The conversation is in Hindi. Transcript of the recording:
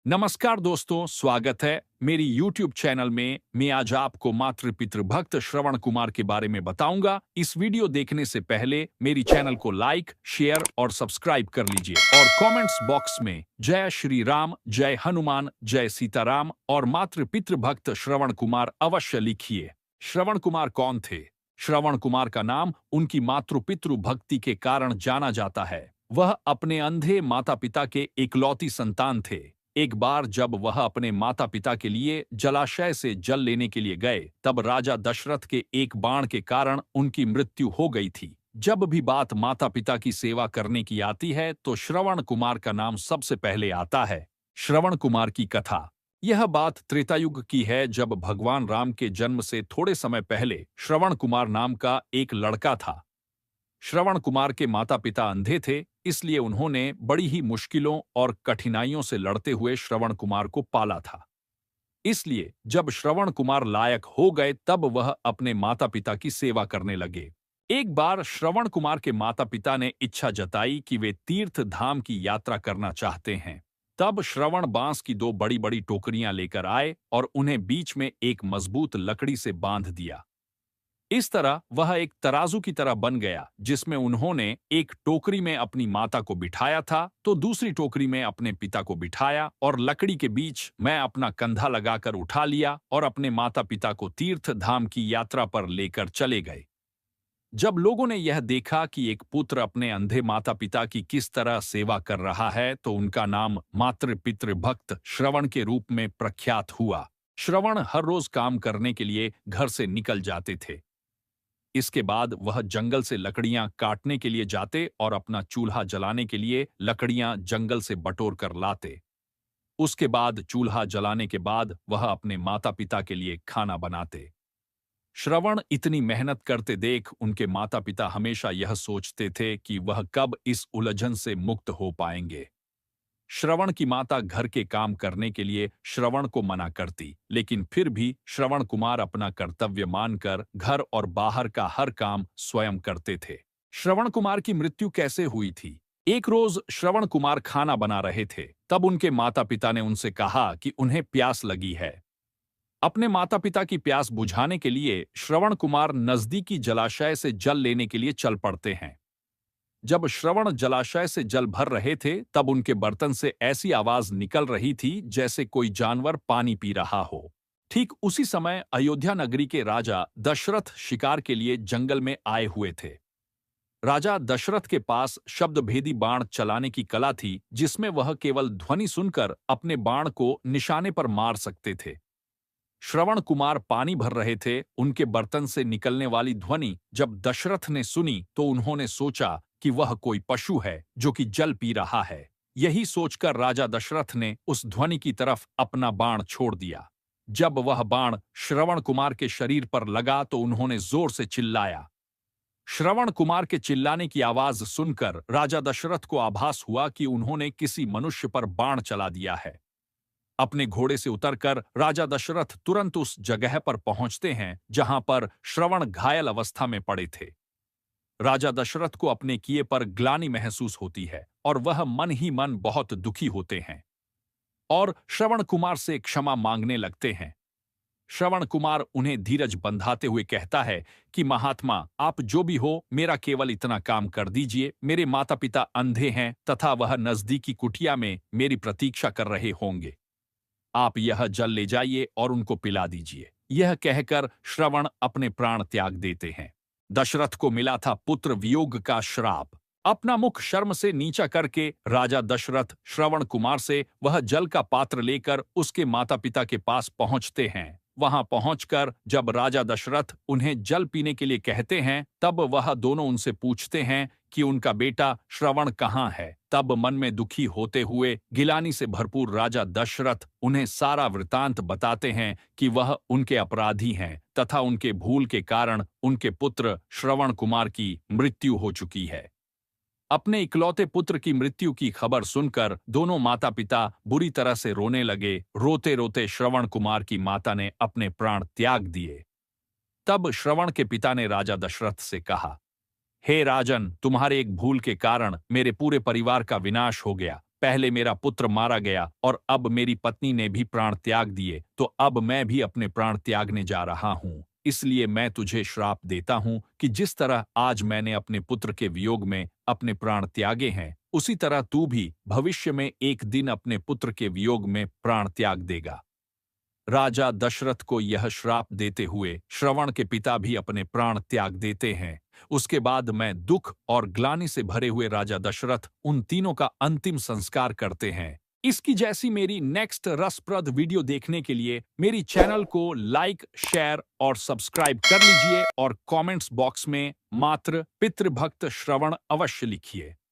नमस्कार दोस्तों, स्वागत है मेरी YouTube चैनल में। मैं आज आपको मातृ पितृ भक्त श्रवण कुमार के बारे में बताऊंगा। इस वीडियो देखने से पहले मेरी चैनल को लाइक, शेयर और सब्सक्राइब कर लीजिए और कमेंट्स बॉक्स में जय श्री राम, जय हनुमान, जय सीताराम और मातृ पितृ भक्त श्रवण कुमार अवश्य लिखिए। श्रवण कुमार कौन थे? श्रवण कुमार का नाम उनकी मातृ पितृ भक्ति के कारण जाना जाता है। वह अपने अंधे माता पिता के इकलौती संतान थे। एक बार जब वह अपने माता पिता के लिए जलाशय से जल लेने के लिए गए, तब राजा दशरथ के एक बाण के कारण उनकी मृत्यु हो गई थी। जब भी बात माता पिता की सेवा करने की आती है तो श्रवण कुमार का नाम सबसे पहले आता है। श्रवण कुमार की कथा। यह बात त्रेतायुग की है, जब भगवान राम के जन्म से थोड़े समय पहले श्रवण कुमार नाम का एक लड़का था। श्रवण कुमार के माता पिता अंधे थे, इसलिए उन्होंने बड़ी ही मुश्किलों और कठिनाइयों से लड़ते हुए श्रवण कुमार को पाला था। इसलिए जब श्रवण कुमार लायक हो गए, तब वह अपने माता पिता की सेवा करने लगे। एक बार श्रवण कुमार के माता पिता ने इच्छा जताई कि वे तीर्थ धाम की यात्रा करना चाहते हैं। तब श्रवण बांस की दो बड़ी बड़ी टोकरियां लेकर आए और उन्हें बीच में एक मजबूत लकड़ी से बांध दिया। इस तरह वह एक तराजू की तरह बन गया, जिसमें उन्होंने एक टोकरी में अपनी माता को बिठाया था तो दूसरी टोकरी में अपने पिता को बिठाया और लकड़ी के बीच मैं अपना कंधा लगाकर उठा लिया और अपने माता पिता को तीर्थ धाम की यात्रा पर लेकर चले गए। जब लोगों ने यह देखा कि एक पुत्र अपने अंधे माता पिता की किस तरह सेवा कर रहा है, तो उनका नाम मातृ पितृ भक्त श्रवण के रूप में प्रख्यात हुआ। श्रवण हर रोज काम करने के लिए घर से निकल जाते थे। इसके बाद वह जंगल से लकड़ियां काटने के लिए जाते और अपना चूल्हा जलाने के लिए लकड़ियां जंगल से बटोर कर लाते। उसके बाद चूल्हा जलाने के बाद वह अपने माता पिता के लिए खाना बनाते। श्रवण इतनी मेहनत करते देख उनके माता पिता हमेशा यह सोचते थे कि वह कब इस उलझन से मुक्त हो पाएंगे। श्रवण की माता घर के काम करने के लिए श्रवण को मना करती, लेकिन फिर भी श्रवण कुमार अपना कर्तव्य मानकर घर और बाहर का हर काम स्वयं करते थे। श्रवण कुमार की मृत्यु कैसे हुई थी? एक रोज श्रवण कुमार खाना बना रहे थे, तब उनके माता पिता ने उनसे कहा कि उन्हें प्यास लगी है। अपने माता पिता की प्यास बुझाने के लिए श्रवण कुमार नजदीकी जलाशय से जल लेने के लिए चल पड़ते हैं। जब श्रवण जलाशय से जल भर रहे थे, तब उनके बर्तन से ऐसी आवाज निकल रही थी जैसे कोई जानवर पानी पी रहा हो। ठीक उसी समय अयोध्या नगरी के राजा दशरथ शिकार के लिए जंगल में आए हुए थे। राजा दशरथ के पास शब्दभेदी बाण चलाने की कला थी, जिसमें वह केवल ध्वनि सुनकर अपने बाण को निशाने पर मार सकते थे। श्रवण कुमार पानी भर रहे थे। उनके बर्तन से निकलने वाली ध्वनि जब दशरथ ने सुनी तो उन्होंने सोचा कि वह कोई पशु है जो कि जल पी रहा है। यही सोचकर राजा दशरथ ने उस ध्वनि की तरफ अपना बाण छोड़ दिया। जब वह बाण श्रवण कुमार के शरीर पर लगा तो उन्होंने जोर से चिल्लाया। श्रवण कुमार के चिल्लाने की आवाज सुनकर राजा दशरथ को आभास हुआ कि उन्होंने किसी मनुष्य पर बाण चला दिया है। अपने घोड़े से उतरकर राजा दशरथ तुरंत उस जगह पर पहुंचते हैं जहां पर श्रवण घायल अवस्था में पड़े थे। राजा दशरथ को अपने किए पर ग्लानि महसूस होती है और वह मन ही मन बहुत दुखी होते हैं और श्रवण कुमार से क्षमा मांगने लगते हैं। श्रवण कुमार उन्हें धीरज बंधाते हुए कहता है कि महात्मा, आप जो भी हो, मेरा केवल इतना काम कर दीजिए। मेरे माता पिता अंधे हैं तथा वह नजदीकी कुटिया में मेरी प्रतीक्षा कर रहे होंगे। आप यह जल ले जाइए और उनको पिला दीजिए। यह कहकर श्रवण अपने प्राण त्याग देते हैं। दशरथ को मिला था पुत्र वियोग का श्राप। अपना मुख शर्म से नीचा करके राजा दशरथ श्रवण कुमार से वह जल का पात्र लेकर उसके माता पिता के पास पहुंचते हैं। वहां पहुंचकर जब राजा दशरथ उन्हें जल पीने के लिए कहते हैं, तब वह दोनों उनसे पूछते हैं कि उनका बेटा श्रवण कहाँ है। तब मन में दुखी होते हुए गिलानी से भरपूर राजा दशरथ उन्हें सारा वृतांत बताते हैं कि वह उनके अपराधी हैं तथा उनके भूल के कारण उनके पुत्र श्रवण कुमार की मृत्यु हो चुकी है। अपने इकलौते पुत्र की मृत्यु की खबर सुनकर दोनों माता पिता बुरी तरह से रोने लगे। रोते रोते श्रवण कुमार की माता ने अपने प्राण त्याग दिए। तब श्रवण के पिता ने राजा दशरथ से कहा, हे राजन, तुम्हारे एक भूल के कारण मेरे पूरे परिवार का विनाश हो गया। पहले मेरा पुत्र मारा गया और अब मेरी पत्नी ने भी प्राण त्याग दिए, तो अब मैं भी अपने प्राण त्यागने जा रहा हूँ। इसलिए मैं तुझे श्राप देता हूँ कि जिस तरह आज मैंने अपने पुत्र के वियोग में अपने प्राण त्यागे हैं, उसी तरह तू भी भविष्य में एक दिन अपने पुत्र के वियोग में प्राण त्याग देगा। राजा दशरथ को यह श्राप देते हुए श्रवण के पिता भी अपने प्राण त्याग देते हैं। उसके बाद मैं दुख और ग्लानि से भरे हुए राजा दशरथ उन तीनों का अंतिम संस्कार करते हैं। इसकी जैसी मेरी नेक्स्ट रसप्रद वीडियो देखने के लिए मेरी चैनल को लाइक, शेयर और सब्सक्राइब कर लीजिए और कमेंट्स बॉक्स में मात्र पितृभक्त श्रवण अवश्य लिखिए।